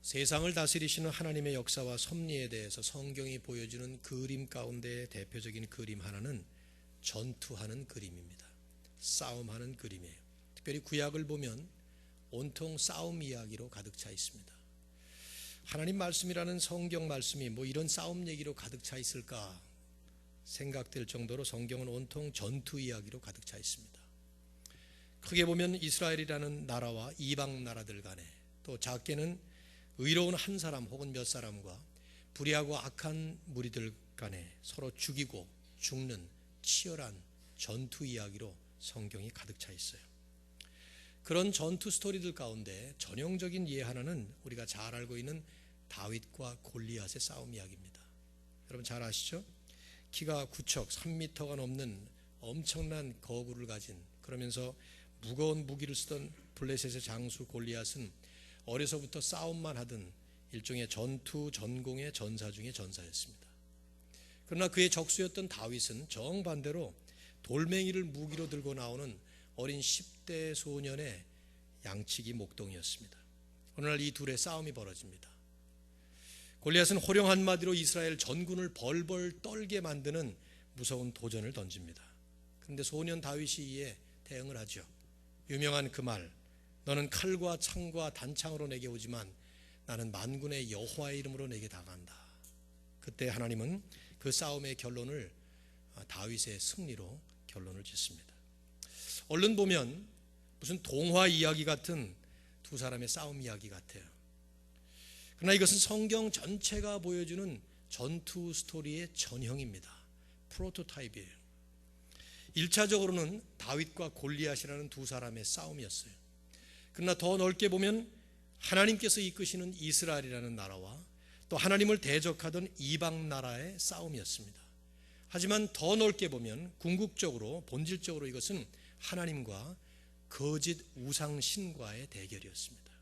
세상을 다스리시는 하나님의 역사와 섭리에 대해서 성경이 보여주는 그림 가운데 대표적인 그림 하나는 전투하는 그림입니다. 싸움하는 그림이에요. 특별히 구약을 보면 온통 싸움 이야기로 가득 차 있습니다. 하나님 말씀이라는 성경 말씀이 뭐 이런 싸움 얘기로 가득 차 있을까 생각될 정도로 성경은 온통 전투 이야기로 가득 차 있습니다. 크게 보면 이스라엘이라는 나라와 이방 나라들 간에, 또 작게는 의로운 한 사람 혹은 몇 사람과 불의하고 악한 무리들 간에 서로 죽이고 죽는 치열한 전투 이야기로 성경이 가득 차 있어요. 그런 전투 스토리들 가운데 전형적인 예 하나는 우리가 잘 알고 있는 다윗과 골리앗의 싸움 이야기입니다. 여러분 잘 아시죠? 키가 9척 3m가 넘는 엄청난 거구를 가진, 그러면서 무거운 무기를 쓰던 블레셋의 장수 골리앗은 어려서부터 싸움만 하던 일종의 전투 전공의 전사 중의 전사였습니다. 그러나 그의 적수였던 다윗은 정반대로 돌멩이를 무기로 들고 나오는 어린 10대 소년의 양치기 목동이었습니다. 어느 날 이 둘의 싸움이 벌어집니다. 골리앗은 호령 한마디로 이스라엘 전군을 벌벌 떨게 만드는 무서운 도전을 던집니다. 그런데 소년 다윗이 이에 대응을 하죠. 유명한 그 말, 너는 칼과 창과 단창으로 내게 오지만 나는 만군의 여호와의 이름으로 내게 다가간다. 그때 하나님은 그 싸움의 결론을 다윗의 승리로 결론을 짓습니다. 얼른 보면 무슨 동화 이야기 같은 두 사람의 싸움 이야기 같아요. 그러나 이것은 성경 전체가 보여주는 전투 스토리의 전형입니다. 프로토타입이에요. 1차적으로는 다윗과 골리앗이라는 두 사람의 싸움이었어요. 그러나 더 넓게 보면 하나님께서 이끄시는 이스라엘이라는 나라와 또 하나님을 대적하던 이방 나라의 싸움이었습니다. 하지만 더 넓게 보면 궁극적으로 본질적으로 이것은 하나님과 거짓 우상 신과의 대결이었습니다.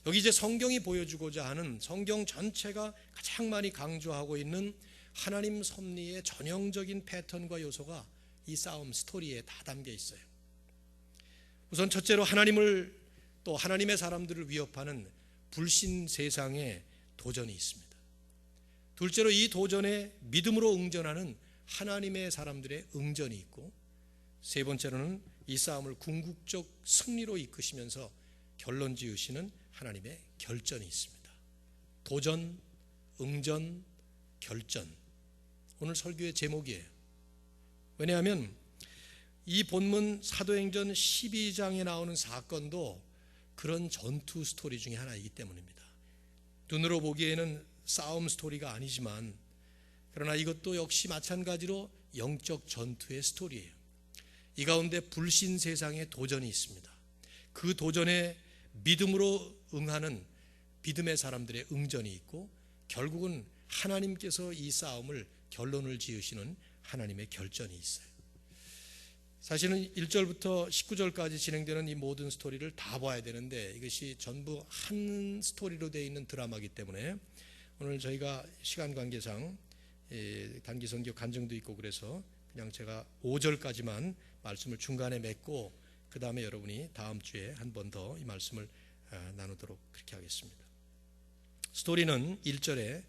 여기 이제 성경이 보여주고자 하는, 성경 전체가 가장 많이 강조하고 있는 하나님 섭리의 전형적인 패턴과 요소가 이 싸움 스토리에 다 담겨 있어요. 우선 첫째로 하나님을, 또 하나님의 사람들을 위협하는 불신 세상의 도전이 있습니다. 둘째로 이 도전에 믿음으로 응전하는 하나님의 사람들의 응전이 있고, 세 번째로는 이 싸움을 궁극적 승리로 이끄시면서 결론 지으시는 하나님의 결전이 있습니다. 도전, 응전, 결전. 오늘 설교의 제목이에요. 왜냐하면 이 본문 사도행전 12장에 나오는 사건도 그런 전투 스토리 중에 하나이기 때문입니다. 눈으로 보기에는 싸움 스토리가 아니지만, 그러나 이것도 역시 마찬가지로 영적 전투의 스토리예요. 이 가운데 불신 세상의 도전이 있습니다. 그 도전에 믿음으로 응하는 믿음의 사람들의 응전이 있고, 결국은 하나님께서 이 싸움을 결론을 지으시는 하나님의 결전이 있어요. 사실은 1절부터 19절까지 진행되는 이 모든 스토리를 다 봐야 되는데 이것이 전부 한 스토리로 되어 있는 드라마이기 때문에 오늘 저희가 시간 관계상 단기 선교 간증도 있고 그래서 그냥 제가 5절까지만 말씀을 중간에 맺고 그 다음에 여러분이 다음 주에 한 번 더 이 말씀을 나누도록 그렇게 하겠습니다. 스토리는 1절에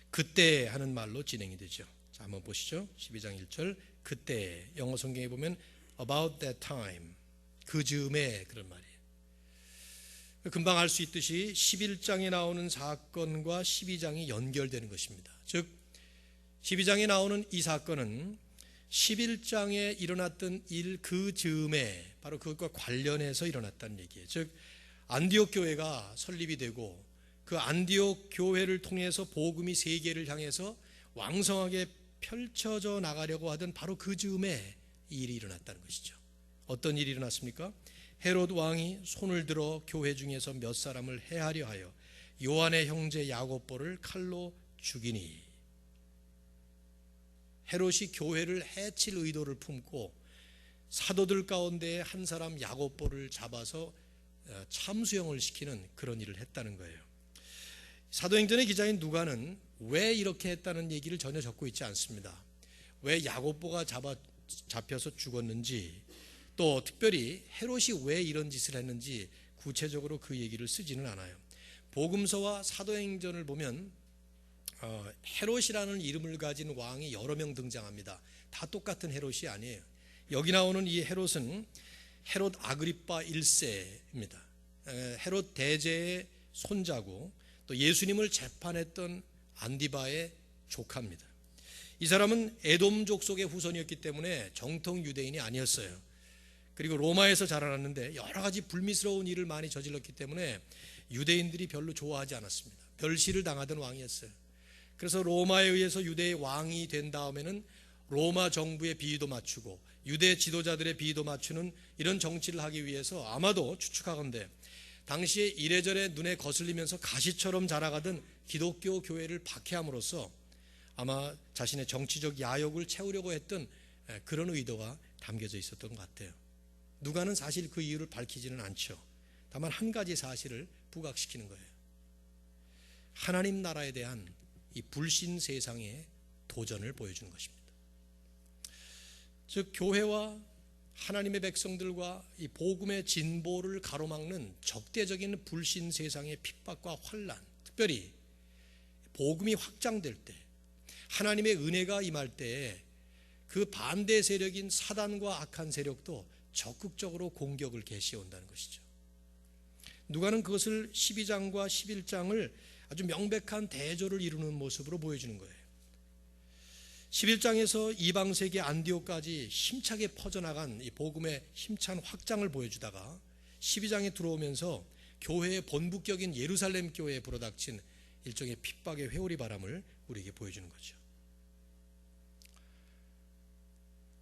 그때 하는 말로 진행이 되죠. 자, 한번 보시죠. 12장 1절, 그때, 영어 성경에 보면 about that time, 그 즈음에, 그런 말이에요. 금방 알 수 있듯이 11장에 나오는 사건과 12장이 연결되는 것입니다. 즉 12장에 나오는 이 사건은 11장에 일어났던 일 그 즈음에 바로 그것과 관련해서 일어났다는 얘기예요. 즉 안디옥 교회가 설립이 되고 그 안디옥 교회를 통해서 복음이 세계를 향해서 왕성하게 펼쳐져 나가려고 하던 바로 그 즈음에 이 일이 일어났다는 것이죠. 어떤 일이 일어났습니까? 헤롯 왕이 손을 들어 교회 중에서 몇 사람을 해하려 하여 요한의 형제 야고보를 칼로 죽이니, 헤롯이 교회를 해칠 의도를 품고 사도들 가운데 한 사람 야고보를 잡아서 참수형을 시키는 그런 일을 했다는 거예요. 사도행전의 기자인 누가는 왜 이렇게 했다는 얘기를 전혀 적고 있지 않습니다. 왜 야고보가 잡혀서 죽었는지, 또 특별히 헤롯이 왜 이런 짓을 했는지 구체적으로 그 얘기를 쓰지는 않아요. 복음서와 사도행전을 보면 헤롯이라는 이름을 가진 왕이 여러 명 등장합니다. 다 똑같은 헤롯이 아니에요. 여기 나오는 이 헤롯은 헤롯 아그리파 1세입니다. 헤롯 대제의 손자고 또 예수님을 재판했던 안디바의 조카입니다. 이 사람은 에돔족 속의 후손이었기 때문에 정통 유대인이 아니었어요. 그리고 로마에서 자라났는데 여러 가지 불미스러운 일을 많이 저질렀기 때문에 유대인들이 별로 좋아하지 않았습니다. 멸시를 당하던 왕이었어요. 그래서 로마에 의해서 유대의 왕이 된 다음에는 로마 정부의 비위도 맞추고 유대 지도자들의 비위도 맞추는 이런 정치를 하기 위해서 아마도 추측하건대 당시에 이래저래 눈에 거슬리면서 가시처럼 자라가던 기독교 교회를 박해함으로써 아마 자신의 정치적 야욕을 채우려고 했던 그런 의도가 담겨져 있었던 것 같아요. 누가는 사실 그 이유를 밝히지는 않죠. 다만 한 가지 사실을 부각시키는 거예요. 하나님 나라에 대한 이 불신 세상의 도전을 보여주는 것입니다. 즉 교회와 하나님의 백성들과 이 복음의 진보를 가로막는 적대적인 불신 세상의 핍박과 환난, 특별히 복음이 확장될 때, 하나님의 은혜가 임할 때에 그 반대 세력인 사단과 악한 세력도 적극적으로 공격을 개시해온다는 것이죠. 누가는 그것을 12장과 11장을 아주 명백한 대조를 이루는 모습으로 보여주는 거예요. 11장에서 이방세계 안디옥까지 힘차게 퍼져나간 이 복음의 힘찬 확장을 보여주다가 12장에 들어오면서 교회의 본부격인 예루살렘 교회에 불어닥친 일종의 핍박의 회오리 바람을 우리에게 보여주는 거죠.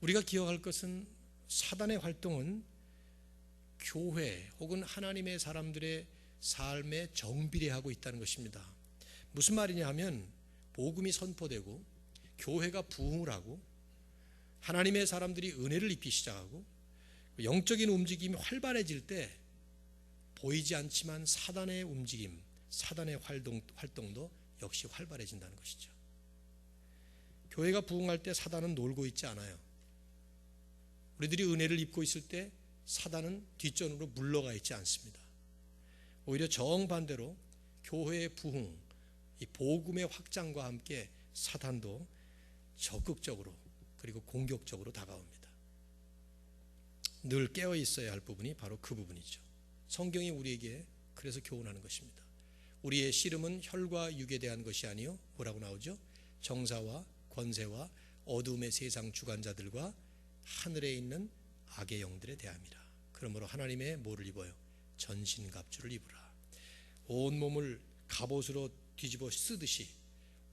우리가 기억할 것은 사단의 활동은 교회 혹은 하나님의 사람들의 삶에 정비례하고 있다는 것입니다. 무슨 말이냐 하면 복음이 선포되고 교회가 부흥을 하고 하나님의 사람들이 은혜를 입기 시작하고 영적인 움직임이 활발해질 때 보이지 않지만 사단의 움직임, 사단의 활동도 역시 활발해진다는 것이죠. 교회가 부흥할 때 사단은 놀고 있지 않아요. 우리들이 은혜를 입고 있을 때 사단은 뒷전으로 물러가 있지 않습니다. 오히려 정반대로 교회의 부흥, 이 복음의 확장과 함께 사단도 적극적으로 그리고 공격적으로 다가옵니다. 늘 깨어 있어야 할 부분이 바로 그 부분이죠. 성경이 우리에게 그래서 교훈하는 것입니다. 우리의 씨름은 혈과 육에 대한 것이 아니요 뭐라고 나오죠? 정사와 권세와 어두움의 세상 주관자들과 하늘에 있는 악의 영들에 대함이라. 그러므로 하나님의 뭐를 입어요? 전신갑주를 입으라. 온 몸을 갑옷으로 뒤집어 쓰듯이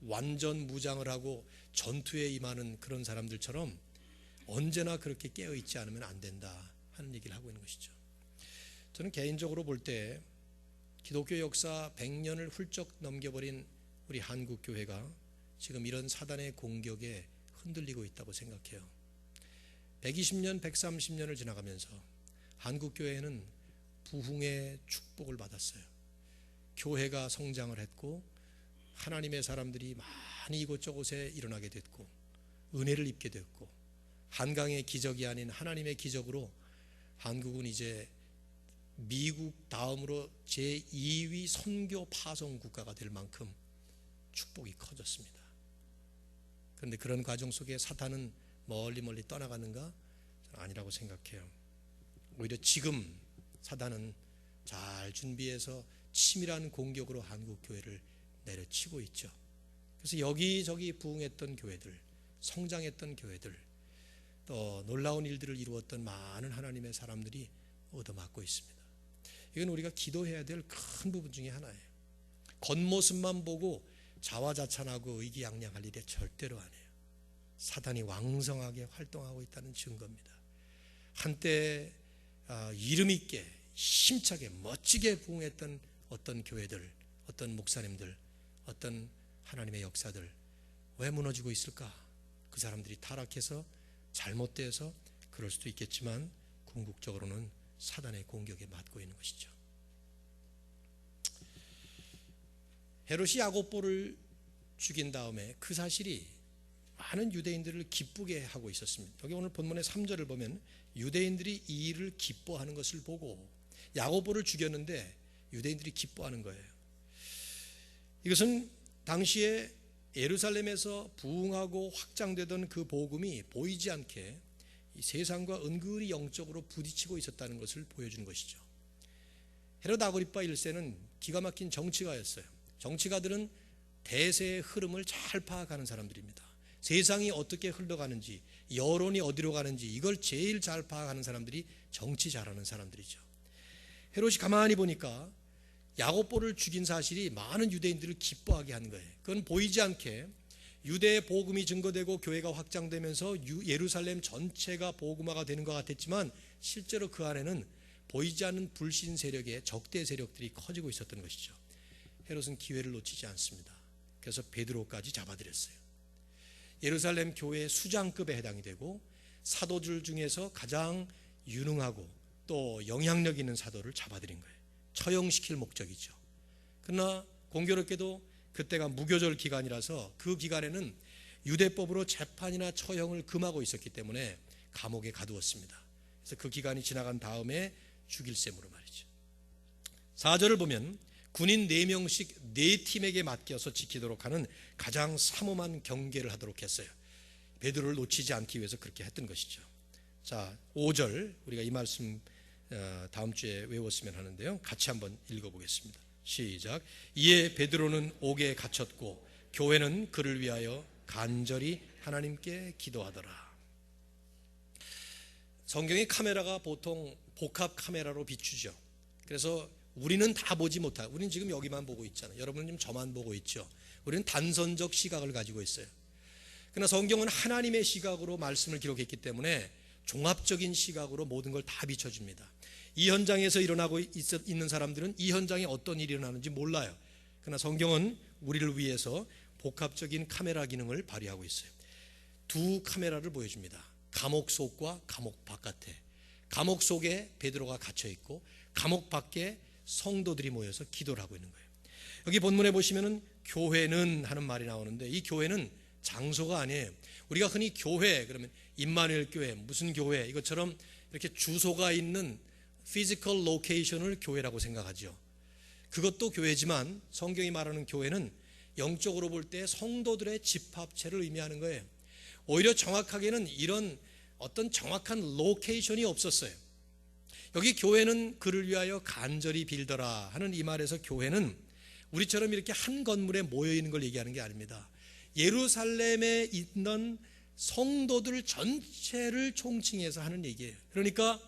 완전 무장을 하고 전투에 임하는 그런 사람들처럼 언제나 그렇게 깨어있지 않으면 안 된다 하는 얘기를 하고 있는 것이죠. 저는 개인적으로 볼 때 기독교 역사 100년을 훌쩍 넘겨버린 우리 한국교회가 지금 이런 사단의 공격에 흔들리고 있다고 생각해요. 120년, 130년을 지나가면서 한국교회는 부흥의 축복을 받았어요. 교회가 성장을 했고 하나님의 사람들이 많이 이곳저곳에 일어나게 됐고 은혜를 입게 됐고 한강의 기적이 아닌 하나님의 기적으로 한국은 이제 미국 다음으로 제2위 선교 파송 국가가 될 만큼 축복이 커졌습니다. 그런데 그런 과정 속에 사탄은 멀리 떠나가는가? 저는 아니라고 생각해요. 오히려 지금 사단은 잘 준비해서 치밀한 공격으로 한국 교회를 내려치고 있죠. 그래서 여기저기 부흥했던 교회들, 성장했던 교회들, 또 놀라운 일들을 이루었던 많은 하나님의 사람들이 얻어맞고 있습니다. 이건 우리가 기도해야 될 큰 부분 중에 하나예요. 겉모습만 보고 자화자찬하고 의기양양할 일이 절대로 아니에요. 사단이 왕성하게 활동하고 있다는 증거입니다. 한때 이름 있게 힘차게 멋지게 부흥했던 어떤 교회들, 어떤 목사님들, 어떤 하나님의 역사들 왜 무너지고 있을까? 그 사람들이 타락해서 잘못돼서 그럴 수도 있겠지만 궁극적으로는 사단의 공격에 맞고 있는 것이죠. 헤롯이 야고보를 죽인 다음에 그 사실이 많은 유대인들을 기쁘게 하고 있었습니다. 여기 오늘 본문의 3절을 보면 유대인들이 이 일을 기뻐하는 것을 보고 야고보를 죽였는데 유대인들이 기뻐하는 거예요. 이것은 당시에 예루살렘에서 부흥하고 확장되던 그 복음이 보이지 않게 이 세상과 은근히 영적으로 부딪히고 있었다는 것을 보여주는 것이죠. 헤롯 아그리파 1세는 기가 막힌 정치가였어요. 정치가들은 대세의 흐름을 잘 파악하는 사람들입니다. 세상이 어떻게 흘러가는지, 여론이 어디로 가는지 이걸 제일 잘 파악하는 사람들이 정치 잘하는 사람들이죠. 헤롯이 가만히 보니까 야고보를 죽인 사실이 많은 유대인들을 기뻐하게 한 거예요. 그건 보이지 않게 유대의 복음이 증거되고 교회가 확장되면서 예루살렘 전체가 복음화가 되는 것 같았지만 실제로 그 안에는 보이지 않는 불신 세력의 적대 세력들이 커지고 있었던 것이죠. 헤롯은 기회를 놓치지 않습니다. 그래서 베드로까지 잡아들였어요. 예루살렘 교회의 수장급에 해당이 되고 사도들 중에서 가장 유능하고 또 영향력 있는 사도를 잡아들인 거예요. 처형시킬 목적이죠. 그러나 공교롭게도 그때가 무교절 기간이라서 그 기간에는 유대법으로 재판이나 처형을 금하고 있었기 때문에 감옥에 가두었습니다. 그래서 그 기간이 지나간 다음에 죽일 셈으로 말이죠. 4절을 보면 군인 4명씩 4팀에게 맡겨서 지키도록 하는 가장 삼엄한 경계를 하도록 했어요. 베드로를 놓치지 않기 위해서 그렇게 했던 것이죠. 자, 5절 우리가 이 말씀 다음 주에 외웠으면 하는데요. 같이 한번 읽어보겠습니다. 시작. 이에 베드로는 옥에 갇혔고 교회는 그를 위하여 간절히 하나님께 기도하더라. 성경의 카메라가 보통 복합 카메라로 비추죠. 그래서 우리는 다 보지 못하고, 우리는 지금 여기만 보고 있잖아요. 여러분은 지금 저만 보고 있죠. 우리는 단선적 시각을 가지고 있어요. 그러나 성경은 하나님의 시각으로 말씀을 기록했기 때문에 종합적인 시각으로 모든 걸 다 비춰줍니다. 이 현장에서 일어나고 있는 사람들은 이 현장에 어떤 일이 일어나는지 몰라요. 그러나 성경은 우리를 위해서 복합적인 카메라 기능을 발휘하고 있어요. 두 카메라를 보여줍니다. 감옥 속과 감옥 바깥에. 감옥 속에 베드로가 갇혀 있고 감옥 밖에 성도들이 모여서 기도를 하고 있는 거예요. 여기 본문에 보시면은 교회는 하는 말이 나오는데 이 교회는 장소가 아니에요. 우리가 흔히 교회 그러면 임마누엘 교회, 무슨 교회 이것처럼 이렇게 주소가 있는 피지컬 로케이션을 교회라고 생각하죠. 그것도 교회지만 성경이 말하는 교회는 영적으로 볼 때 성도들의 집합체를 의미하는 거예요. 오히려 정확하게는 이런 어떤 정확한 로케이션이 없었어요. 여기 교회는 그를 위하여 간절히 빌더라 하는 이 말에서 교회는 우리처럼 이렇게 한 건물에 모여 있는 걸 얘기하는 게 아닙니다. 예루살렘에 있는 성도들 전체를 총칭해서 하는 얘기예요. 그러니까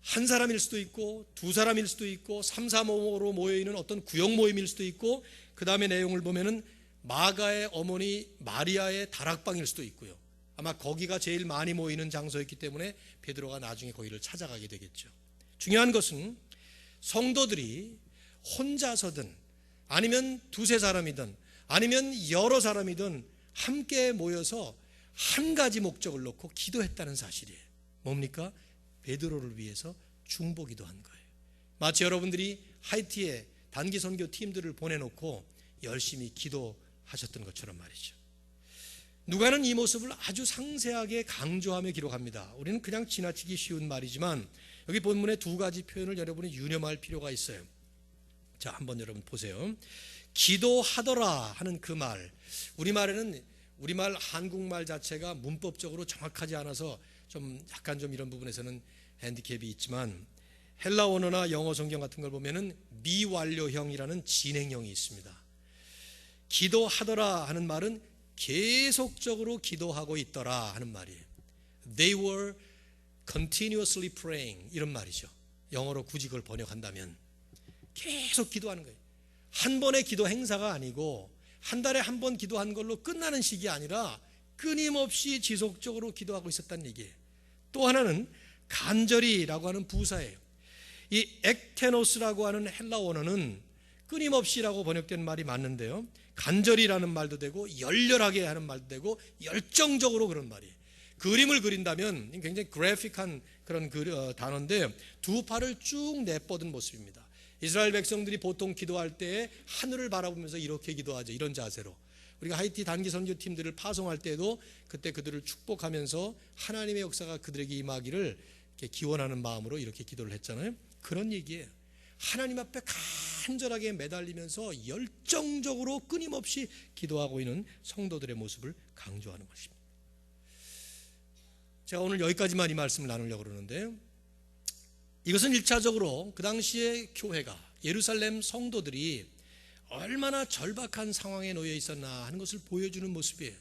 한 사람일 수도 있고 두 사람일 수도 있고 3, 4, 5로 모여있는 어떤 구역 모임일 수도 있고 그 다음에 내용을 보면은 마가의 어머니 마리아의 다락방일 수도 있고요. 아마 거기가 제일 많이 모이는 장소였기 때문에 베드로가 나중에 거기를 찾아가게 되겠죠. 중요한 것은 성도들이 혼자서든 아니면 두세 사람이든 아니면 여러 사람이든 함께 모여서 한 가지 목적을 놓고 기도했다는 사실이에요. 뭡니까? 베드로를 위해서 중보기도 한 거예요. 마치 여러분들이 하이티에 단기 선교 팀들을 보내놓고 열심히 기도하셨던 것처럼 말이죠. 누가는 이 모습을 아주 상세하게 강조하며 기록합니다. 우리는 그냥 지나치기 쉬운 말이지만 여기 본문에 두 가지 표현을 여러분이 유념할 필요가 있어요. 자, 한번 여러분 보세요. 기도하더라 하는 그 말, 우리말에는 우리말 한국말 자체가 문법적으로 정확하지 않아서 좀 약간 좀 이런 부분에서는 핸디캡이 있지만 헬라 원어나 영어 성경 같은 걸 보면은 미완료형이라는 진행형이 있습니다. 기도하더라 하는 말은 계속적으로 기도하고 있더라 하는 말이에요. They were continuously praying 이런 말이죠. 영어로 굳이 그걸 번역한다면 계속 기도하는 거예요. 한 번의 기도 행사가 아니고 한 달에 한 번 기도한 걸로 끝나는 식이 아니라 끊임없이 지속적으로 기도하고 있었다는 얘기예요. 또 하나는 간절히라고 하는 부사예요. 이 액테노스라고 하는 헬라 원어는 끊임없이라고 번역된 말이 맞는데요. 간절히라는 말도 되고 열렬하게 하는 말도 되고 열정적으로 그런 말이에요. 그림을 그린다면 굉장히 그래픽한 그런 단어인데 두 팔을 쭉 내뻗은 모습입니다. 이스라엘 백성들이 보통 기도할 때 하늘을 바라보면서 이렇게 기도하죠. 이런 자세로. 우리가 하이티 단기 선교팀들을 파송할 때도 그때 그들을 축복하면서 하나님의 역사가 그들에게 임하기를 이렇게 기원하는 마음으로 이렇게 기도를 했잖아요. 그런 얘기예요. 하나님 앞에 간절하게 매달리면서 열정적으로 끊임없이 기도하고 있는 성도들의 모습을 강조하는 것입니다. 제가 오늘 여기까지만 이 말씀을 나누려고 그러는데요, 이것은 1차적으로 그 당시에 교회가, 예루살렘 성도들이 얼마나 절박한 상황에 놓여 있었나 하는 것을 보여주는 모습이에요.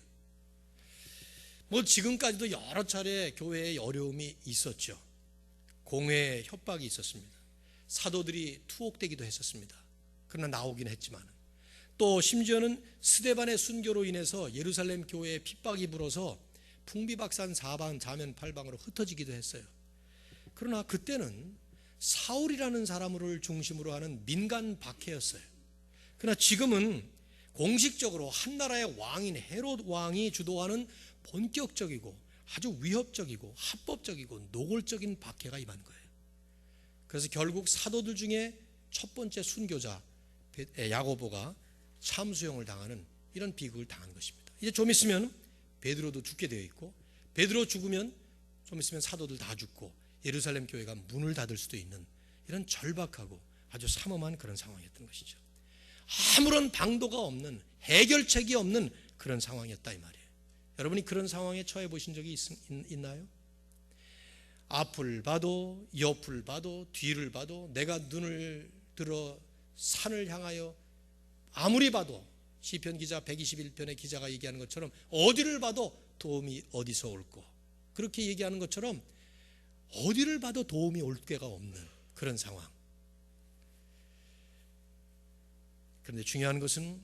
지금까지도 여러 차례 교회에 어려움이 있었죠. 공회 협박이 있었습니다. 사도들이 투옥되기도 했었습니다. 그러나 나오긴 했지만, 또 심지어는 스데반의 순교로 인해서 예루살렘 교회에 핍박이 불어서 풍비박산 사방 자면 팔방으로 흩어지기도 했어요. 그러나 그때는 사울이라는 사람을 중심으로 하는 민간 박해였어요. 그러나 지금은 공식적으로 한 나라의 왕인 헤롯 왕이 주도하는 본격적이고 아주 위협적이고 합법적이고 노골적인 박해가 임한 거예요. 그래서 결국 사도들 중에 첫 번째 순교자 야고보가 참수형을 당하는 이런 비극을 당한 것입니다. 이제 좀 있으면 베드로도 죽게 되어 있고, 베드로 죽으면 좀 있으면 사도들 다 죽고 예루살렘 교회가 문을 닫을 수도 있는 이런 절박하고 아주 삼엄한 그런 상황이었던 것이죠. 아무런 방도가 없는, 해결책이 없는 그런 상황이었다 이 말이에요. 여러분이 그런 상황에 처해 보신 적이 있나요? 앞을 봐도 옆을 봐도 뒤를 봐도 내가 눈을 들어 산을 향하여 아무리 봐도 시편 기자 121편의 기자가 얘기하는 것처럼 어디를 봐도 도움이 어디서 올꼬, 그렇게 얘기하는 것처럼 어디를 봐도 도움이 올 데가 없는 그런 상황. 그런데 중요한 것은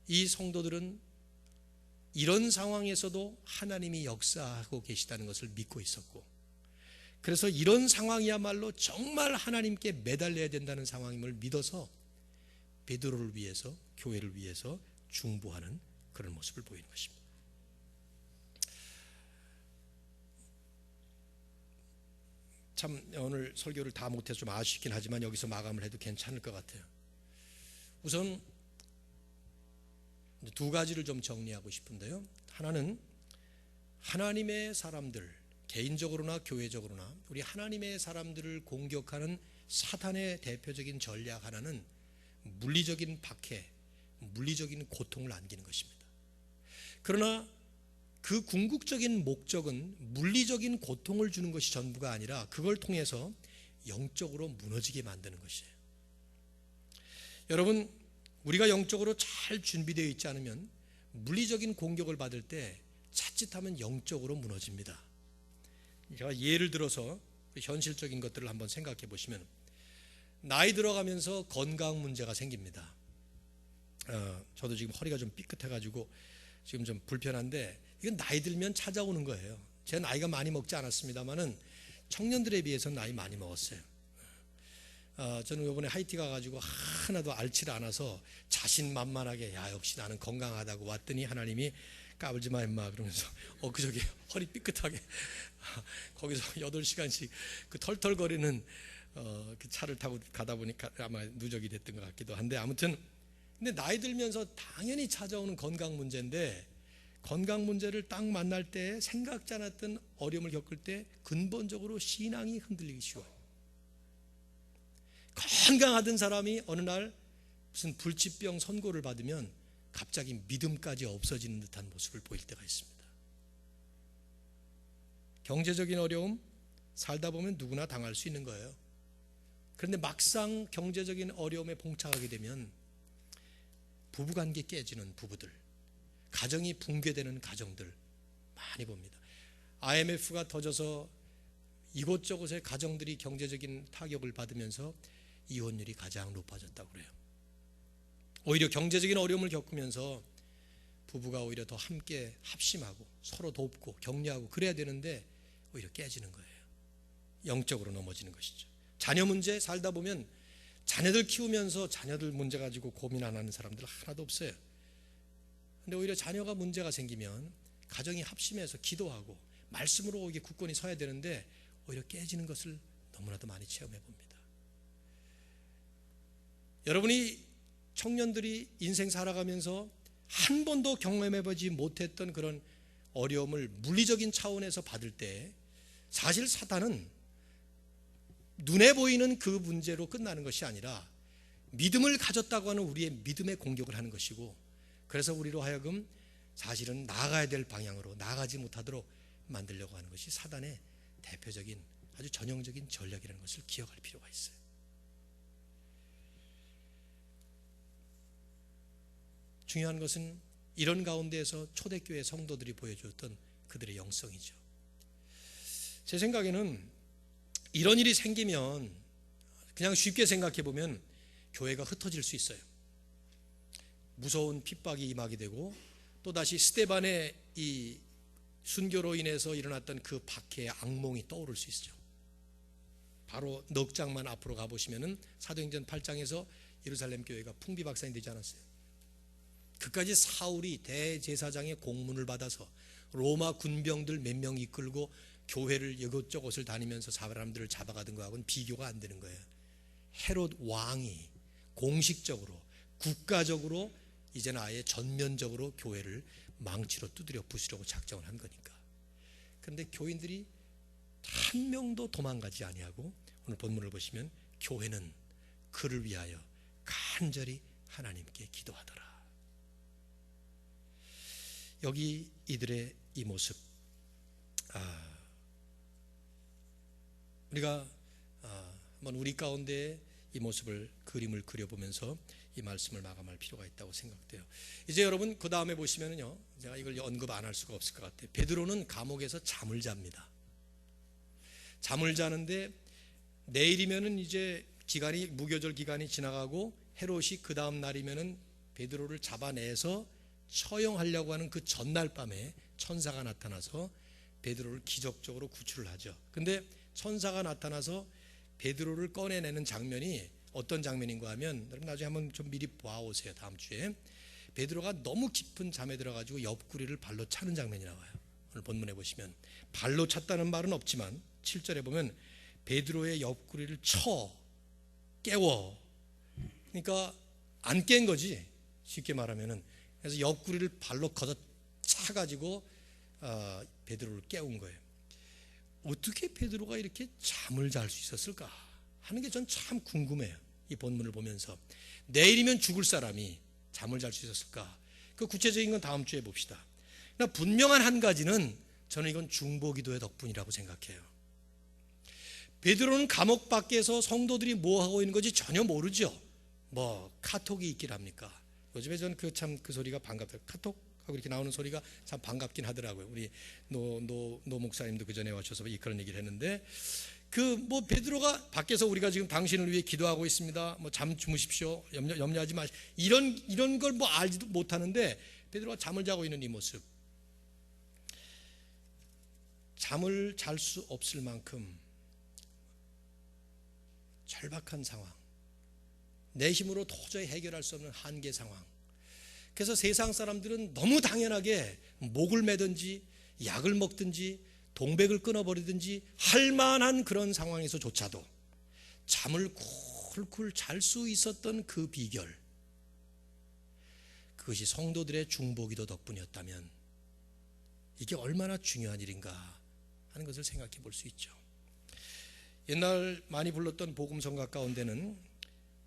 이 성도들은 이런 상황에서도 하나님이 역사하고 계시다는 것을 믿고 있었고, 그래서 이런 상황이야말로 정말 하나님께 매달려야 된다는 상황임을 믿어서 베드로를 위해서, 교회를 위해서 중보하는 그런 모습을 보이는 것입니다. 참 오늘 설교를 다 못해서 좀 아쉽긴 하지만 여기서 마감을 해도 괜찮을 것 같아요. 우선 두 가지를 좀 정리하고 싶은데요, 하나는 하나님의 사람들, 개인적으로나 교회적으로나 우리 하나님의 사람들을 공격하는 사탄의 대표적인 전략 하나는 물리적인 박해, 물리적인 고통을 안기는 것입니다. 그러나 그 궁극적인 목적은 물리적인 고통을 주는 것이 전부가 아니라 그걸 통해서 영적으로 무너지게 만드는 것이에요. 여러분, 우리가 영적으로 잘 준비되어 있지 않으면 물리적인 공격을 받을 때 자칫하면 영적으로 무너집니다. 제가 예를 들어서 현실적인 것들을 한번 생각해 보시면, 나이 들어가면서 건강 문제가 생깁니다. 저도 지금 허리가 좀 삐끗해가지고 지금 좀 불편한데, 이건 나이 들면 찾아오는 거예요. 제 나이가 많이 먹지 않았습니다만은 청년들에 비해서 나이 많이 먹었어요. 저는 이번에 하이티 가가지고 하나도 앓지를 않아서 자신만만하게, 야 역시 나는 건강하다고 왔더니 하나님이 까불지 마 임마 그러면서 그저께 허리 삐끗하게 거기서 8시간씩 그 털털거리는 그 차를 타고 가다 보니까 아마 누적이 됐던 것 같기도 한데, 아무튼 근데 나이 들면서 당연히 찾아오는 건강 문제인데, 건강 문제를 딱 만날 때 생각지 않았던 어려움을 겪을 때 근본적으로 신앙이 흔들리기 쉬워요. 건강하던 사람이 어느 날 무슨 불치병 선고를 받으면 갑자기 믿음까지 없어지는 듯한 모습을 보일 때가 있습니다. 경제적인 어려움 살다 보면 누구나 당할 수 있는 거예요. 그런데 막상 경제적인 어려움에 봉착하게 되면 부부관계 깨지는 부부들, 가정이 붕괴되는 가정들 많이 봅니다. IMF가 터져서 이곳저곳의 가정들이 경제적인 타격을 받으면서 이혼율이 가장 높아졌다고 그래요. 오히려 경제적인 어려움을 겪으면서 부부가 오히려 더 함께 합심하고 서로 돕고 격려하고 그래야 되는데 오히려 깨지는 거예요. 영적으로 넘어지는 것이죠. 자녀 문제 살다 보면 자녀들 키우면서 자녀들 문제 가지고 고민 안 하는 사람들 하나도 없어요. 근데 오히려 자녀가 문제가 생기면 가정이 합심해서 기도하고 말씀으로 이게 굳건히 서야 되는데 오히려 깨지는 것을 너무나도 많이 체험해 봅니다. 여러분이 청년들이 인생 살아가면서 한 번도 경험해보지 못했던 그런 어려움을 물리적인 차원에서 받을 때 사실 사탄은 눈에 보이는 그 문제로 끝나는 것이 아니라 믿음을 가졌다고 하는 우리의 믿음의 공격을 하는 것이고, 그래서 우리로 하여금 사실은 나아가야 될 방향으로 나아가지 못하도록 만들려고 하는 것이 사단의 대표적인 아주 전형적인 전략이라는 것을 기억할 필요가 있어요. 중요한 것은 이런 가운데에서 초대교회 성도들이 보여주었던 그들의 영성이죠. 제 생각에는 이런 일이 생기면 그냥 쉽게 생각해 보면 교회가 흩어질 수 있어요. 무서운 핍박이 임하게 되고, 또다시 스데반의 이 순교로 인해서 일어났던 그 박해의 악몽이 떠오를 수 있죠. 바로 넉 장만 앞으로 가보시면은 사도행전 8장에서 예루살렘 교회가 풍비박산이 되지 않았어요. 그까지 사울이 대제사장의 공문을 받아서 로마 군병들 몇 명 이끌고 교회를 이곳저곳을 다니면서 사람들을 잡아가던 거하고는 비교가 안 되는 거예요. 헤롯 왕이 공식적으로 국가적으로 이제는 아예 전면적으로 교회를 망치로 두드려 부수려고 작정을 한 거니까. 그런데 교인들이 한 명도 도망가지 아니하고 오늘 본문을 보시면 교회는 그를 위하여 간절히 하나님께 기도하더라. 여기 이들의 이 모습, 우리가 한번 우리 가운데 이 모습을 그림을 그려보면서 이 말씀을 마감할 필요가 있다고 생각돼요. 이제 여러분 그 다음에 보시면은요, 제가 이걸 언급 안 할 수가 없을 것 같아요. 베드로는 감옥에서 잠을 잡니다. 잠을 자는데 내일이면은 이제 기간이 무교절 기간이 지나가고 헤롯이 그 다음 날이면은 베드로를 잡아내서 처형하려고 하는 그 전날 밤에 천사가 나타나서 베드로를 기적적으로 구출을 하죠. 근데 천사가 나타나서 베드로를 꺼내내는 장면이 어떤 장면인가 하면, 여러분 나중에 한번 좀 미리 봐오세요. 다음 주에 베드로가 너무 깊은 잠에 들어가지고 옆구리를 발로 차는 장면이 나와요. 오늘 본문에 보시면 발로 찼다는 말은 없지만 7절에 보면 베드로의 옆구리를 쳐 깨워, 그러니까 안 깬 거지 쉽게 말하면은. 그래서 옆구리를 발로 걷어 차가지고 베드로를 깨운 거예요. 어떻게 베드로가 이렇게 잠을 잘 수 있었을까 하는 게 전 참 궁금해요. 이 본문을 보면서 내일이면 죽을 사람이 잠을 잘 수 있었을까? 그 구체적인 건 다음 주에 봅시다. 그러나 분명한 한 가지는 저는 이건 중보기도의 덕분이라고 생각해요. 베드로는 감옥 밖에서 성도들이 뭐 하고 있는 건지 전혀 모르죠. 뭐 카톡이 있긴 합니까? 요즘에 저는 그 소리가 반갑더라고요. 카톡 하고 이렇게 나오는 소리가 참 반갑긴 하더라고요. 우리 노 목사님도 그 전에 와셔서 그런 얘기를 했는데, 뭐 베드로가 밖에서 우리가 지금 당신을 위해 기도하고 있습니다. 뭐 잠 주무십시오. 염려하지 마시. 이런 걸 뭐 알지도 못하는데 베드로가 잠을 자고 있는 이 모습. 잠을 잘 수 없을 만큼 절박한 상황, 내 힘으로 도저히 해결할 수 없는 한계 상황. 그래서 세상 사람들은 너무 당연하게 목을 매든지 약을 먹든지 동백을 끊어버리든지 할 만한 그런 상황에서조차도 잠을 쿨쿨 잘 수 있었던 그 비결, 그것이 성도들의 중보기도 덕분이었다면 이게 얼마나 중요한 일인가 하는 것을 생각해 볼 수 있죠. 옛날 많이 불렀던 복음성가 가운데는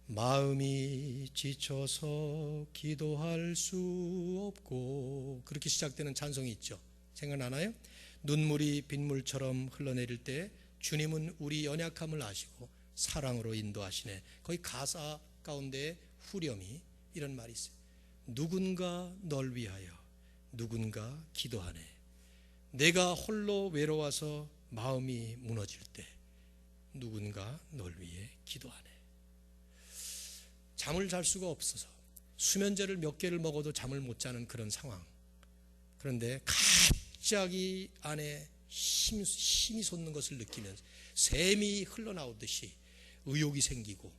마음이 지쳐서 기도할 수 없고, 그렇게 시작되는 찬송이 있죠. 생각나나요? 눈물이 빗물처럼 흘러내릴 때 주님은 우리 연약함을 아시고 사랑으로 인도하시네. 거기 가사 가운데 후렴이 이런 말이 있어요. 누군가 널 위하여 누군가 기도하네. 내가 홀로 외로워서 마음이 무너질 때 누군가 널 위해 기도하네. 잠을 잘 수가 없어서 수면제를 몇 개를 먹어도 잠을 못 자는 그런 상황. 그런데 갑자기 안에 힘이 솟는 것을 느끼면서 샘이 흘러나오듯이 의욕이 생기고,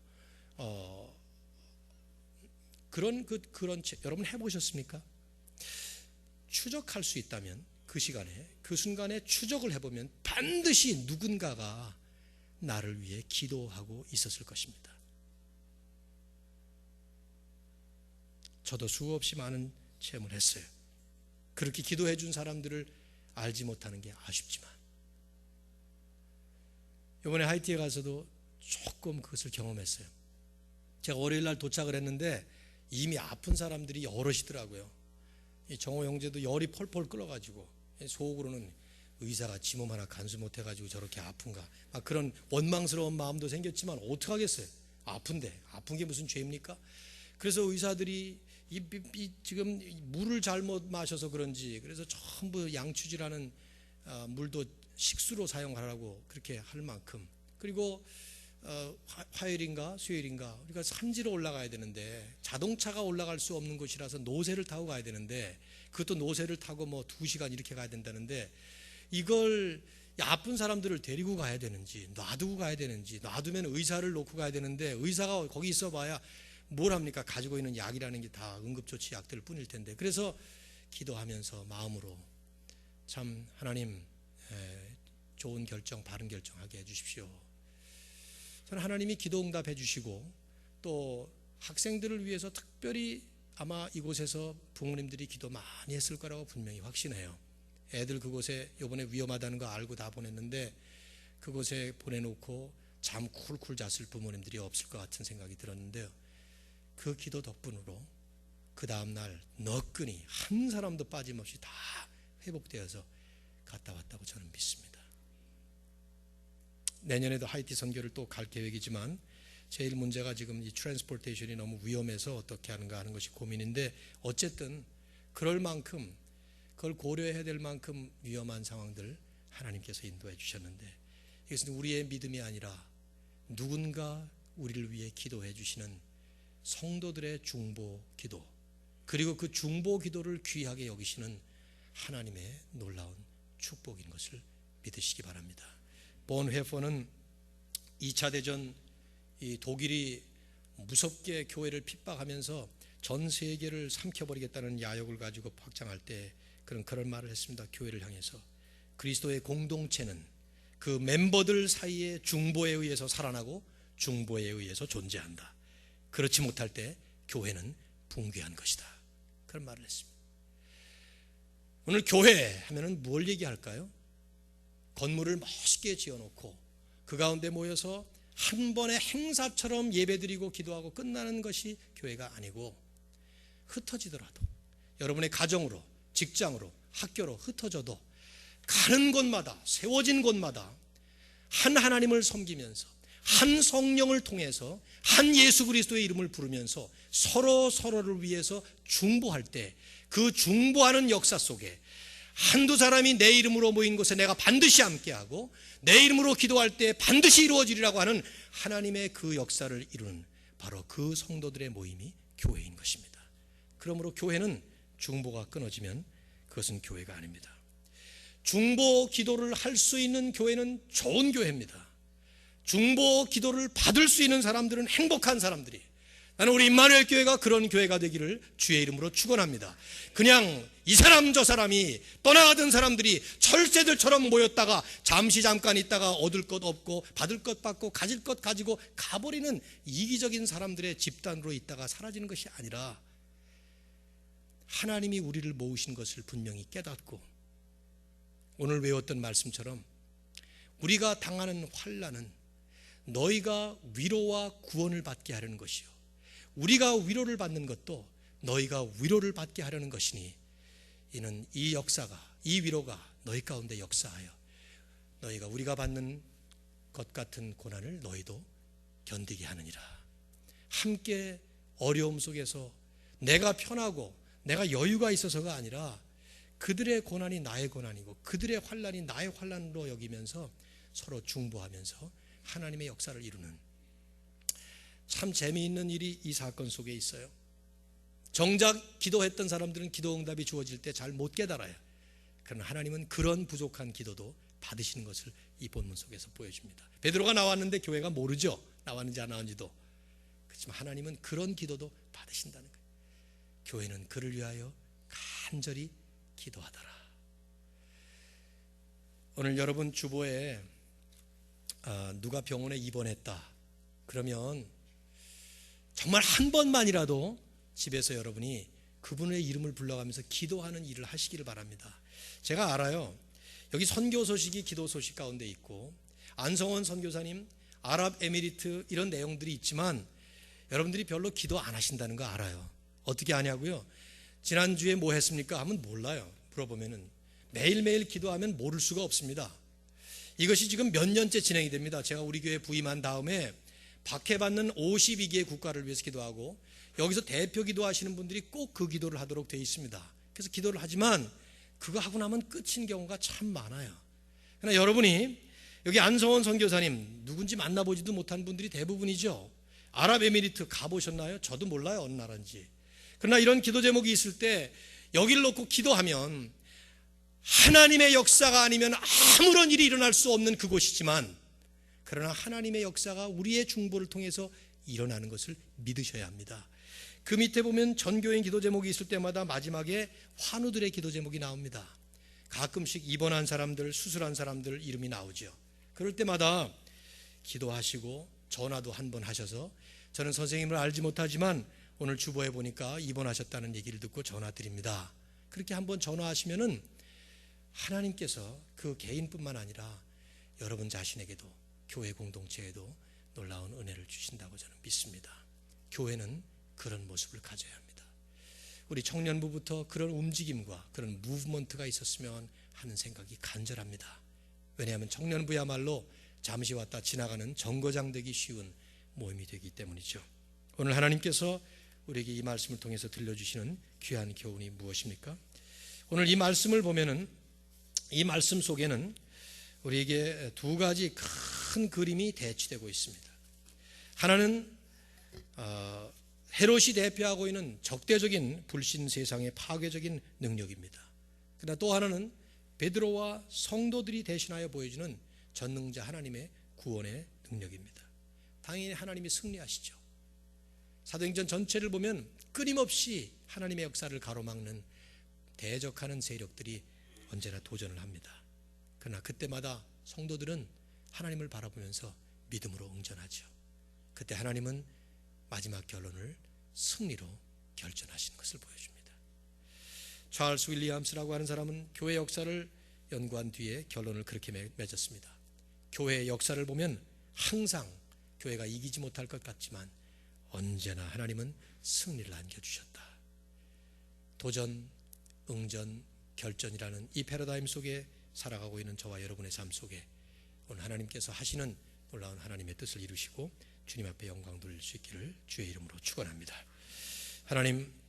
그런 여러분 해보셨습니까? 추적할 수 있다면 그 시간에, 그 순간에 추적을 해보면 반드시 누군가가 나를 위해 기도하고 있었을 것입니다. 저도 수없이 많은 체험을 했어요. 그렇게 기도해 준 사람들을 알지 못하는 게 아쉽지만, 이번에 하이티에 가서도 조금 그것을 경험했어요. 제가 월요일 날 도착을 했는데 이미 아픈 사람들이 여럿이더라고요. 정호 형제도 열이 펄펄 끓어가지고 속으로는 의사가 지 몸 하나 간수 못해가지고 저렇게 아픈가, 막 그런 원망스러운 마음도 생겼지만 어떡하겠어요. 아픈데, 아픈 게 무슨 죄입니까? 그래서 의사들이 지금 물을 잘못 마셔서 그런지, 그래서 전부 양추질하는 물도 식수로 사용하라고 그렇게 할 만큼, 그리고 화요일인가 수요일인가 우리가 산지로 올라가야 되는데 자동차가 올라갈 수 없는 곳이라서 노새를 타고 가야 되는데, 그것도 노새를 타고 뭐 2시간 이렇게 가야 된다는데, 이걸 아픈 사람들을 데리고 가야 되는지 놔두고 가야 되는지, 놔두면 의사를 놓고 가야 되는데 의사가 거기 있어 봐야 뭘 합니까? 가지고 있는 약이라는 게 다 응급조치 약들 뿐일 텐데. 그래서 기도하면서 마음으로 참 하나님, 좋은 결정, 바른 결정하게 해주십시오. 저는 하나님이 기도 응답해 주시고, 또 학생들을 위해서 특별히 아마 이곳에서 부모님들이 기도 많이 했을 거라고 분명히 확신해요. 애들 그곳에 이번에 위험하다는 거 알고 다 보냈는데 그곳에 보내놓고 잠 쿨쿨 잤을 부모님들이 없을 것 같은 생각이 들었는데요. 그 기도 덕분으로 그 다음날 너끈히 한 사람도 빠짐없이 다 회복되어서 갔다 왔다고 저는 믿습니다. 내년에도 하이티 선교를 또 갈 계획이지만 제일 문제가 지금 이 트랜스포테이션이 너무 위험해서 어떻게 하는가 하는 것이 고민인데, 어쨌든 그럴 만큼, 그걸 고려해야 될 만큼 위험한 상황들 하나님께서 인도해 주셨는데, 이것은 우리의 믿음이 아니라 누군가 우리를 위해 기도해 주시는 성도들의 중보 기도, 그리고 그 중보 기도를 귀하게 여기시는 하나님의 놀라운 축복인 것을 믿으시기 바랍니다. 본헤퍼는 2차 대전 이 독일이 무섭게 교회를 핍박하면서 전 세계를 삼켜버리겠다는 야욕을 가지고 확장할 때 그런 말을 했습니다. 교회를 향해서 그리스도의 공동체는 그 멤버들 사이에 중보에 의해서 살아나고 중보에 의해서 존재한다. 그렇지 못할 때 교회는 붕괴한 것이다. 그런 말을 했습니다. 오늘 교회 하면은 뭘 얘기할까요? 건물을 멋있게 지어놓고 그 가운데 모여서 한 번의 행사처럼 예배드리고 기도하고 끝나는 것이 교회가 아니고, 흩어지더라도 여러분의 가정으로, 직장으로, 학교로 흩어져도 가는 곳마다, 세워진 곳마다 한 하나님을 섬기면서 한 성령을 통해서 한 예수 그리스도의 이름을 부르면서 서로를 위해서 중보할 때, 그 중보하는 역사 속에 한두 사람이 내 이름으로 모인 곳에 내가 반드시 함께하고 내 이름으로 기도할 때 반드시 이루어지리라고 하는 하나님의 그 역사를 이루는 바로 그 성도들의 모임이 교회인 것입니다. 그러므로 교회는 중보가 끊어지면 그것은 교회가 아닙니다. 중보 기도를 할 수 있는 교회는 좋은 교회입니다. 중보 기도를 받을 수 있는 사람들은 행복한 사람들이, 나는 우리 임마누엘 교회가 그런 교회가 되기를 주의 이름으로 축원합니다. 그냥 이 사람 저 사람이 떠나가던 사람들이 철새들처럼 모였다가 잠깐 있다가 얻을 것 없고 받을 것 받고 가질 것 가지고 가버리는 이기적인 사람들의 집단으로 있다가 사라지는 것이 아니라, 하나님이 우리를 모으신 것을 분명히 깨닫고 오늘 외웠던 말씀처럼 우리가 당하는 환난은 너희가 위로와 구원을 받게 하려는 것이요, 우리가 위로를 받는 것도 너희가 위로를 받게 하려는 것이니, 이는 이 역사가, 이 위로가 너희 가운데 역사하여 너희가 우리가 받는 것 같은 고난을 너희도 견디게 하느니라. 함께 어려움 속에서 내가 편하고 내가 여유가 있어서가 아니라 그들의 고난이 나의 고난이고 그들의 환난이 나의 환난으로 여기면서 서로 중보하면서 하나님의 역사를 이루는, 참 재미있는 일이 이 사건 속에 있어요. 정작 기도했던 사람들은 기도 응답이 주어질 때 잘 못 깨달아요. 그러나 하나님은 그런 부족한 기도도 받으시는 것을 이 본문 속에서 보여줍니다. 베드로가 나왔는데 교회가 모르죠. 나왔는지 안 나왔는지도. 그렇지만 하나님은 그런 기도도 받으신다는 거예요. 교회는 그를 위하여 간절히 기도하더라. 오늘 여러분 주보에 누가 병원에 입원했다 그러면 정말 한 번만이라도 집에서 여러분이 그분의 이름을 불러가면서 기도하는 일을 하시기를 바랍니다. 제가 알아요. 여기 선교 소식이 기도 소식 가운데 있고 안성원 선교사님, 아랍에미리트 이런 내용들이 있지만 여러분들이 별로 기도 안 하신다는 거 알아요. 어떻게 아냐고요? 지난주에 뭐 했습니까? 하면 몰라요. 물어보면은 매일매일 기도하면 모를 수가 없습니다. 이것이 지금 몇 년째 진행이 됩니다. 제가 우리 교회 부임한 다음에 박해받는 52개의 국가를 위해서 기도하고 여기서 대표 기도하시는 분들이 꼭 그 기도를 하도록 되어 있습니다. 그래서 기도를 하지만 그거 하고 나면 끝인 경우가 참 많아요. 그러나 여러분이 여기 안성원 선교사님 누군지 만나보지도 못한 분들이 대부분이죠. 아랍에미리트 가보셨나요? 저도 몰라요, 어느 나라인지. 그러나 이런 기도 제목이 있을 때 여기를 놓고 기도하면 하나님의 역사가 아니면 아무런 일이 일어날 수 없는 그곳이지만, 그러나 하나님의 역사가 우리의 중보를 통해서 일어나는 것을 믿으셔야 합니다. 그 밑에 보면 전교인 기도 제목이 있을 때마다 마지막에 환우들의 기도 제목이 나옵니다. 가끔씩 입원한 사람들, 수술한 사람들 이름이 나오죠. 그럴 때마다 기도하시고 전화도 한 번 하셔서, 저는 선생님을 알지 못하지만 오늘 주보에 보니까 입원하셨다는 얘기를 듣고 전화 드립니다. 그렇게 한번 전화하시면은 하나님께서 그 개인뿐만 아니라 여러분 자신에게도 교회 공동체에도 놀라운 은혜를 주신다고 저는 믿습니다. 교회는 그런 모습을 가져야 합니다. 우리 청년부부터 그런 움직임과 그런 무브먼트가 있었으면 하는 생각이 간절합니다. 왜냐하면 청년부야말로 잠시 왔다 지나가는 정거장 되기 쉬운 모임이 되기 때문이죠. 오늘 하나님께서 우리에게 이 말씀을 통해서 들려주시는 귀한 교훈이 무엇입니까? 오늘 이 말씀을 보면은, 이 말씀 속에는 우리에게 두 가지 큰 그림이 대치되고 있습니다. 하나는 헤롯이 대표하고 있는 적대적인 불신 세상의 파괴적인 능력입니다. 그러나 또 하나는 베드로와 성도들이 대신하여 보여주는 전능자 하나님의 구원의 능력입니다. 당연히 하나님이 승리하시죠. 사도행전 전체를 보면 끊임없이 하나님의 역사를 가로막는 대적하는 세력들이 언제나 도전을 합니다. 그러나 그때마다 성도들은 하나님을 바라보면서 믿음으로 응전하죠. 그때 하나님은 마지막 결론을 승리로 결정하시는 것을 보여줍니다. 찰스 윌리엄스라고 하는 사람은 교회 역사를 연구한 뒤에 결론을 그렇게 맺었습니다. 교회의 역사를 보면 항상 교회가 이기지 못할 것 같지만 언제나 하나님은 승리를 안겨주셨다. 도전, 응전, 결전이라는 이 패러다임 속에 살아가고 있는 저와 여러분의 삶 속에 오늘 하나님께서 하시는 놀라운 하나님의 뜻을 이루시고 주님 앞에 영광 돌릴 수 있기를 주의 이름으로 축원합니다. 하나님,